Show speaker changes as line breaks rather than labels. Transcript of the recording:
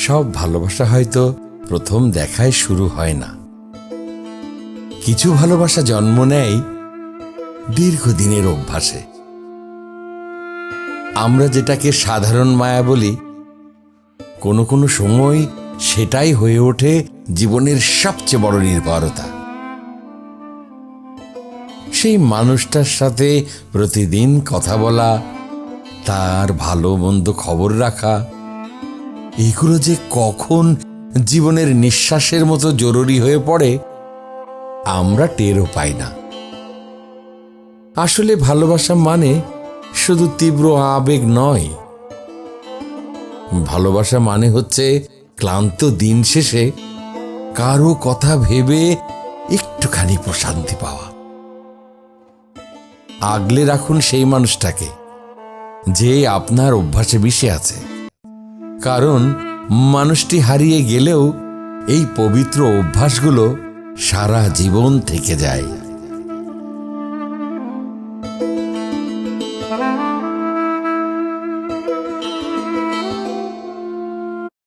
সব ভালোবাসা হয়তো প্রথম দেখায় শুরু হয় না। কিছু ভালোবাসা জন্ম নেয় দীর্ঘদিনের অভ্যাসে। আমরা যেটাকে সাধারণ মায়া বলি, কোনো কোনো সময় সেটাই হয়ে ওঠে জীবনের সবচেয়ে বড় নির্ভরতা। সেই মানুষটার সাথে প্রতিদিন কথা বলা, তার ভালো মন্দ খবর রাখা, এগুলো যে কখন জীবনের নিঃশ্বাসের মতো জরুরি হয়ে পড়ে আমরা টেরও পাই না। আসলে ভালোবাসা মানে শুধু তীব্র আবেগ নয়। ভালোবাসা মানে হচ্ছে ক্লান্ত দিন শেষে কারো কথা ভেবে একটুখানি প্রশান্তি পাওয়া। আগলে রাখুন সেই মানুষটাকে যে আপনার অভ্যাসে মিশে আছে, কারণ মানুষটি হারিয়ে গেলেও এই পবিত্র অভ্যাসগুলো সারা জীবন থেকে যায়।